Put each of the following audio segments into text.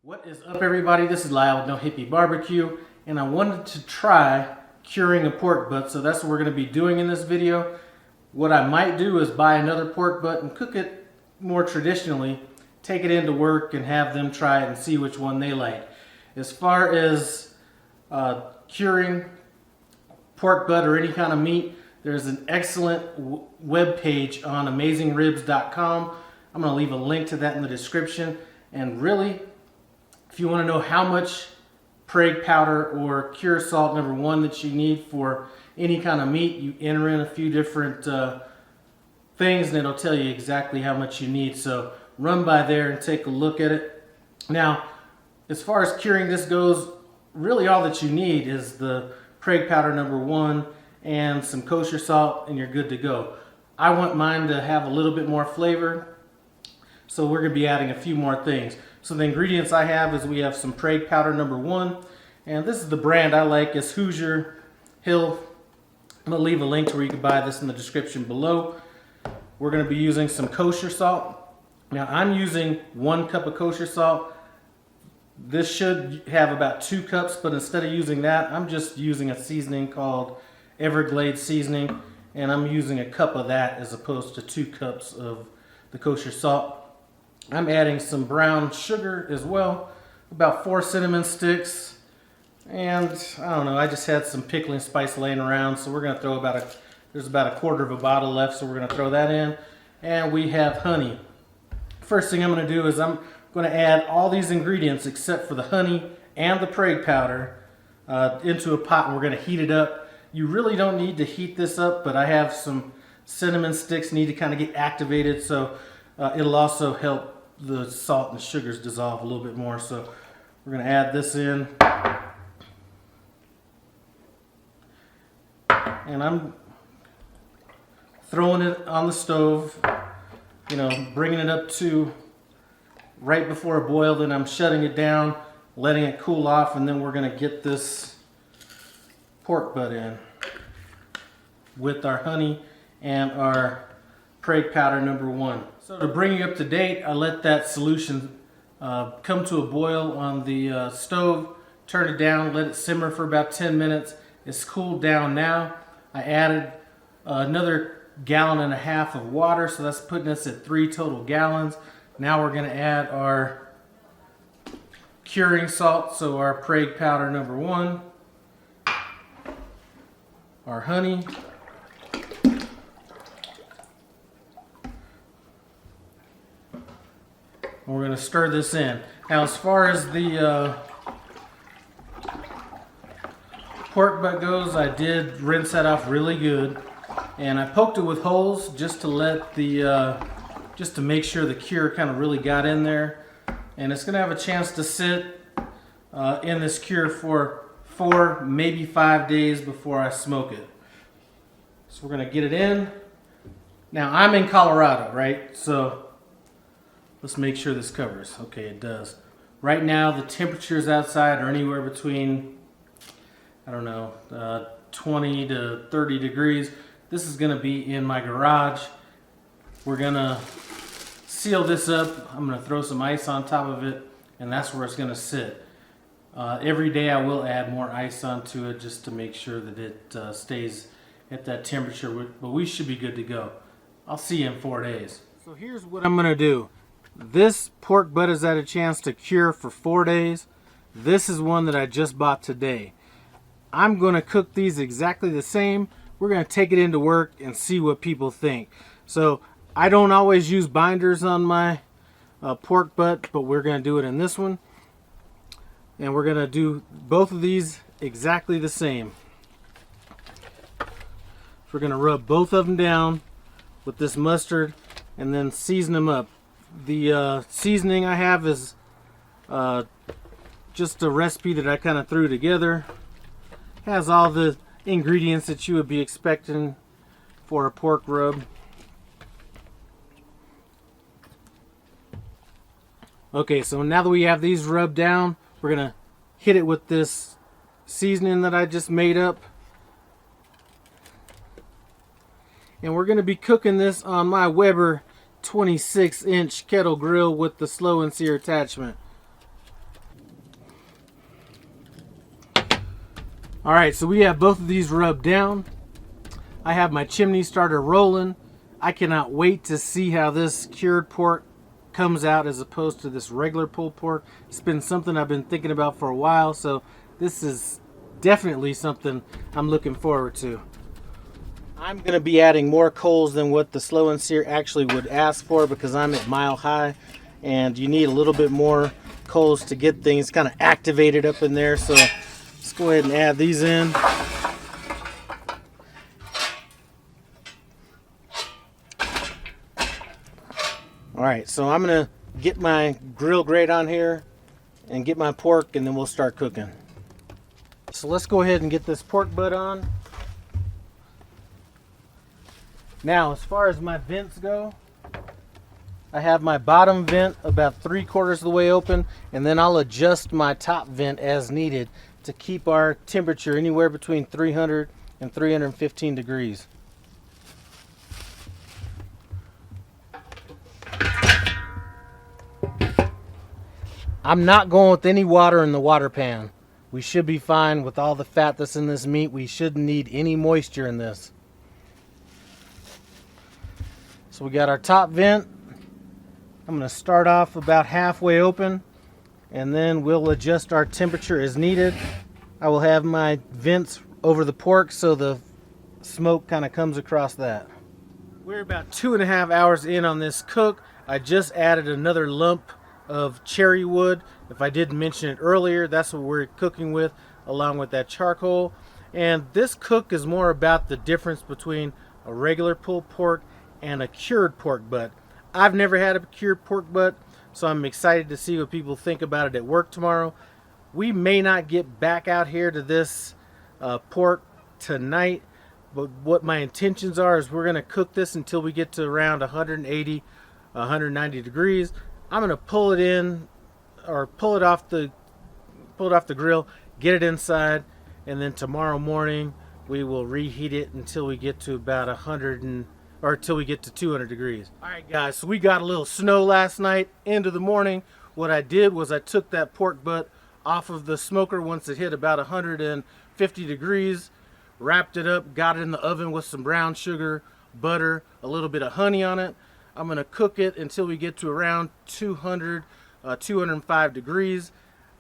What is up, everybody? This is Lyle with No Hippie Barbecue, and I wanted to try curing a pork butt, so that's what we're going to be doing in this video. What I might do is buy another pork butt and cook it more traditionally, take it into work and have them try it and see which one they like. As far as curing pork butt or any kind of meat, there's an excellent web page on AmazingRibs.com. I'm going to leave a link to that in the description. And really, if you want to know how much Prague powder or cure salt #1 that you need for any kind of meat, you enter in a few different things and it'll tell you exactly how much you need. So run by there and take a look at it. Now, as far as curing this goes, really all that you need is the Prague powder #1 and some kosher salt and you're good to go. I want mine to have a little bit more flavor, so we're going to be adding a few more things. So the ingredients I have is we have some Prague powder #1, and this is the brand I like. It's Hoosier Hill. I'm going to leave a link to where you can buy this in the description below. We're going to be using some kosher salt. Now I'm using 1 cup of kosher salt. This should have about 2 cups, but instead of using that, I'm just using a seasoning called Everglades seasoning, and I'm using a cup of that as opposed to 2 cups of the kosher salt. I'm adding some brown sugar as well, about 4 cinnamon sticks, and I don't know, I just had some pickling spice laying around, so we're going to throw there's about a quarter of a bottle left, so we're going to throw that in. And we have honey. First thing I'm going to do is I'm going to add all these ingredients except for the honey and the Prague powder into a pot, and we're going to heat it up. You really don't need to heat this up, but I have some cinnamon sticks need to kind of get activated, so it'll also help the salt and sugars dissolve a little bit more. So we're going to add this in, and I'm throwing it on the stove, you know, bringing it up to right before a boil. Then I'm shutting it down, letting it cool off, and then we're going to get this pork butt in with our honey and our Prague powder #1. So to bring you up to date, I let that solution come to a boil on the stove, turn it down, let it simmer for about 10 minutes. It's cooled down now. I added another 1.5 gallons of water, so that's putting us at 3 total gallons. Now we're going to add our curing salt, so our Prague powder #1, our honey, and we're going to stir this in. Now, as far as the pork butt goes, I did rinse that off really good, and I poked it with holes just to let just to make sure the cure kind of really got in there. And it's going to have a chance to sit in this cure for 4, maybe 5 days before I smoke it. So we're going to get it in. Now, I'm in Colorado, right? So let's make sure this covers. Okay, it does. Right now, the temperatures outside are anywhere between, I don't know, 20 to 30 degrees. This is going to be in my garage. We're going to seal this up. I'm going to throw some ice on top of it, and that's where it's going to sit. Every day I will add more ice onto it just to make sure that it stays at that temperature, but we should be good to go. I'll see you in 4 days. So here's what I'm going to do. This pork butt has had a chance to cure for 4 days. This is one that I just bought today. I'm going to cook these exactly the same. We're going to take it into work and see what people think. So I don't always use binders on my pork butt, but we're going to do it in this one. And we're going to do both of these exactly the same. So we're going to rub both of them down with this mustard and then season them up. The seasoning I have is just a recipe that I kind of threw together. Has all the ingredients that you would be expecting for a pork rub. Okay, so now that we have these rubbed down, we're gonna hit it with this seasoning that I just made up. And we're gonna be cooking this on my Weber 26-inch kettle grill with the slow and sear attachment. All right, so we have both of these rubbed down. I have my chimney starter rolling. I cannot wait to see how this cured pork comes out as opposed to this regular pulled pork. It's been something I've been thinking about for a while, so this is definitely something I'm looking forward to. I'm going to be adding more coals than what the slow and sear actually would ask for because I'm at mile high, and you need a little bit more coals to get things kind of activated up in there. So let's go ahead and add these in. Alright, so I'm going to get my grill grate on here and get my pork, and then we'll start cooking. So let's go ahead and get this pork butt on. Now, as far as my vents go, I have my bottom vent about 3/4 of the way open, and then I'll adjust my top vent as needed to keep our temperature anywhere between 300 and 315 degrees. I'm not going with any water in the water pan. We should be fine with all the fat that's in this meat. We shouldn't need any moisture in this. So we got our top vent. I'm going to start off about halfway open, and then we'll adjust our temperature as needed. I will have my vents over the pork so the smoke kind of comes across that. We're about 2.5 hours in on this cook. I just added another lump of cherry wood. If I didn't mention it earlier, that's what we're cooking with, along with that charcoal. And this cook is more about the difference between a regular pulled pork and a cured pork butt. I've never had a cured pork butt, so I'm excited to see what people think about it at work tomorrow. We may not get back out here to this pork tonight, but what my intentions are is we're going to cook this until we get to around 180, 190 degrees. I'm going to pull it in, or pull it off the grill, get it inside, and then tomorrow morning we will reheat it until we get to about 200 degrees. All right, guys, so we got a little snow last night into the morning. What I did was I took that pork butt off of the smoker once it hit about 150 degrees, wrapped it up, got it in the oven with some brown sugar, butter, a little bit of honey on it. I'm going to cook it until we get to around 200, 205 degrees.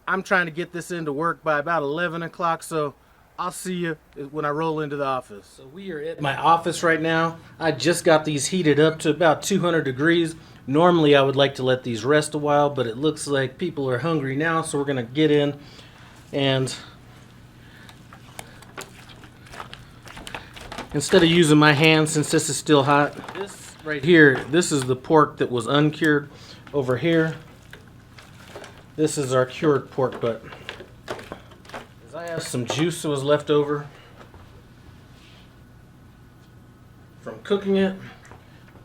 I'm trying to get this into work by about 11 o'clock, so I'll see you when I roll into the office. So we are at my office right now. I just got these heated up to about 200 degrees. Normally I would like to let these rest a while, but it looks like people are hungry now, so we're going to get in and instead of using my hand, since this is still hot, this right here, this is the pork that was uncured. Over here, this is our cured pork butt. I have some juice that was left over from cooking it.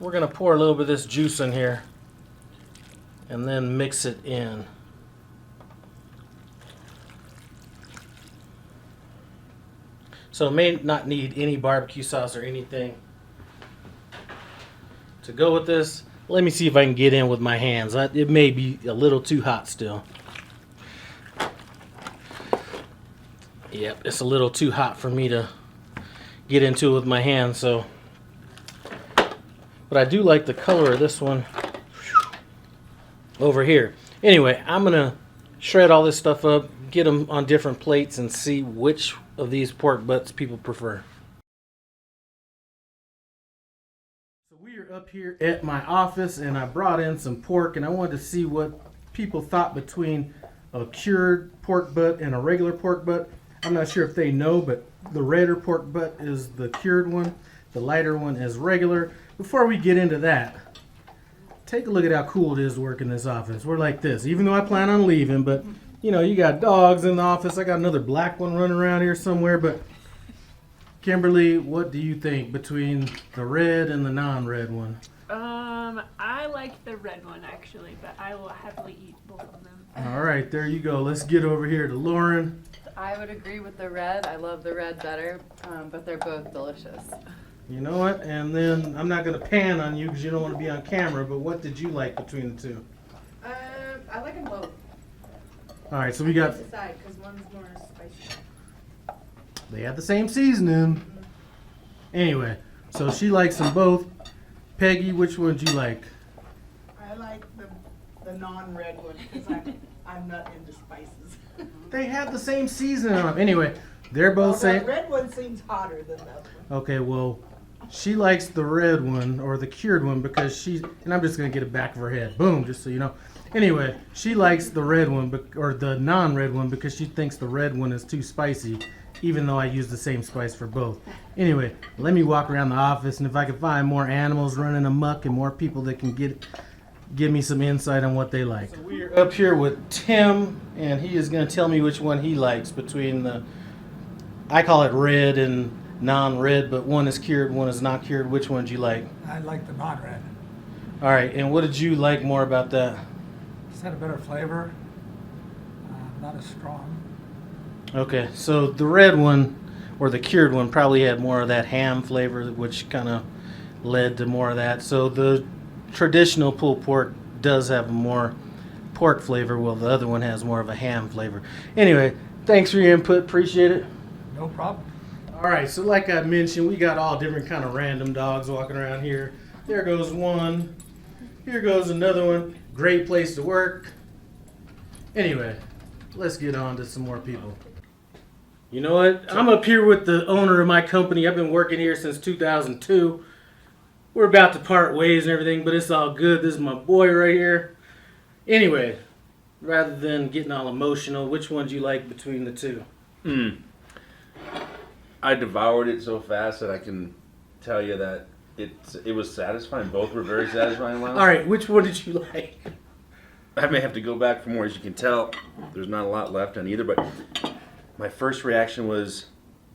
We're going to pour a little bit of this juice in here and then mix it in. So it may not need any barbecue sauce or anything to go with this. Let me see if I can get in with my hands. It may be a little too hot still. Yep, it's a little too hot for me to get into it with my hands, so. But I do like the color of this one over here. Anyway, I'm gonna shred all this stuff up, get them on different plates, and see which of these pork butts people prefer. So we are up here at my office, and I brought in some pork, and I wanted to see what people thought between a cured pork butt and a regular pork butt. I'm not sure if they know, but the redder pork butt is the cured one. The lighter one is regular. Before we get into that, take a look at how cool it is to work in this office. We're like this, even though I plan on leaving, but you know, you got dogs in the office. I got another black one running around here somewhere, but Kimberly, what do you think between the red and the non-red one? I like the red one actually, but I will happily eat both of them. All right, there you go. Let's get over here to Lauren. I would agree with the red. I love the red better, but they're both delicious. You know what? And then I'm not going to pan on you because you don't want to be on camera, but what did you like between the two? I like them both. All right, so we got... Decide, because one's more spicy. They had the same seasoning. Anyway, so she likes them both. Peggy, which one do you like? I like the non-red one because I'm not into spices. They have the same seasoning on them. Anyway, they're both The saying. red one seems hotter than that one. Okay, well, she likes the red one or the cured one because and I'm just gonna get it back of her head. Boom, just so you know. Anyway, she likes the red one or the non-red one because she thinks the red one is too spicy, even though I use the same spice for both. Anyway, let me walk around the office, and if I can find more animals running amok and more people that can give me some insight on what they like. So we're up here with Tim, and he is going to tell me which one he likes between I call it red and non-red, but one is cured, one is not cured. Which one do you like? I like the non-red. All right, and what did you like more about that? It's had a better flavor, not as strong. Okay, so the red one, or the cured one, probably had more of that ham flavor, which kind of led to more of that. So the traditional pulled pork does have more pork flavor, while the other one has more of a ham flavor. Anyway, thanks for your input. Appreciate it. No problem. All right, so like I mentioned, we got all different kind of random dogs walking around here. There goes one. Here goes another one. Great place to work. Anyway, let's get on to some more people. You know what? I'm up here with the owner of my company. I've been working here since 2002. We're about to part ways and everything, but it's all good. This is my boy right here. Anyway, rather than getting all emotional, which one do you like between the two? I devoured it so fast that I can tell you that it was satisfying. Both were very satisfying. All right, which one did you like? I may have to go back for more. As you can tell, there's not a lot left on either, but my first reaction was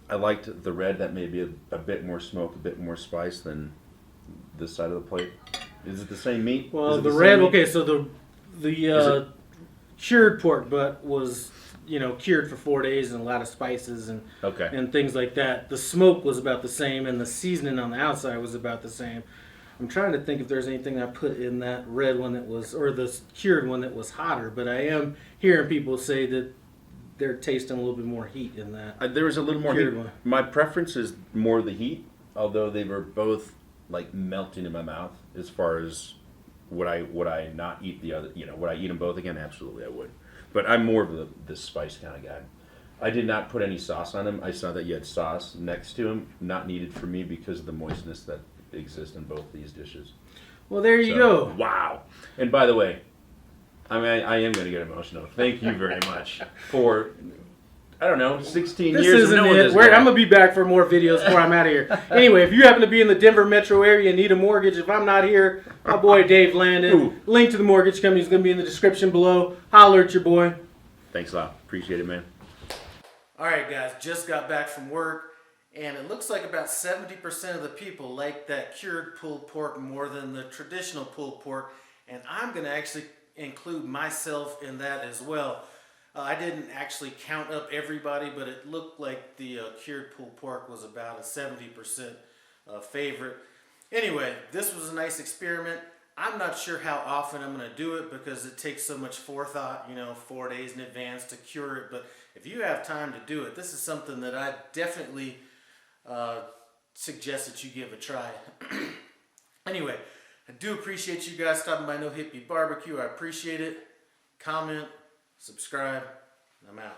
I liked the red. That may be a bit more smoke, a bit more spice than this side of the plate. Is it the same meat? Well, Is it the same red. meat? Okay, so the cured pork butt was cured for 4 days and a lot of spices and Okay. and things like that. The smoke was about the same, and the seasoning on the outside was about the same. I'm trying to think if there's anything I put in that red one that was, or the cured one that was hotter. But I am hearing people say that they're tasting a little bit more heat in that. There was a little more Cured heat. one. My preference is more the heat, although they were both like melting in my mouth. As far as would I not eat the other? Would I eat them both again? Absolutely, I would. But I'm more of the spice kind of guy. I did not put any sauce on them. I saw that you had sauce next to them, not needed for me because of the moistness that exists in both these dishes. Well, there you go. Wow. And by the way, I am going to get emotional. Thank you very much for, 16 This years isn't of knowing it. this guy. I'm going to be back for more videos before I'm out of here. Anyway, if you happen to be in the Denver metro area and need a mortgage, if I'm not here, my boy Dave Landon. Ooh. Link to the mortgage company is going to be in the description below. Holler at your boy. Thanks a lot. Appreciate it, man. All right, guys, just got back from work, and it looks like about 70% of the people like that cured pulled pork more than the traditional pulled pork, and I'm going to actually include myself in that as well. I didn't actually count up everybody, but it looked like the cured pulled pork was about a 70% favorite. Anyway, this was a nice experiment. I'm not sure how often I'm going to do it because it takes so much forethought, 4 days in advance to cure it. But if you have time to do it, this is something that I definitely suggest that you give a try. Anyway, I do appreciate you guys stopping by No Hippie Barbecue. I appreciate it. Comment, subscribe, and I'm out.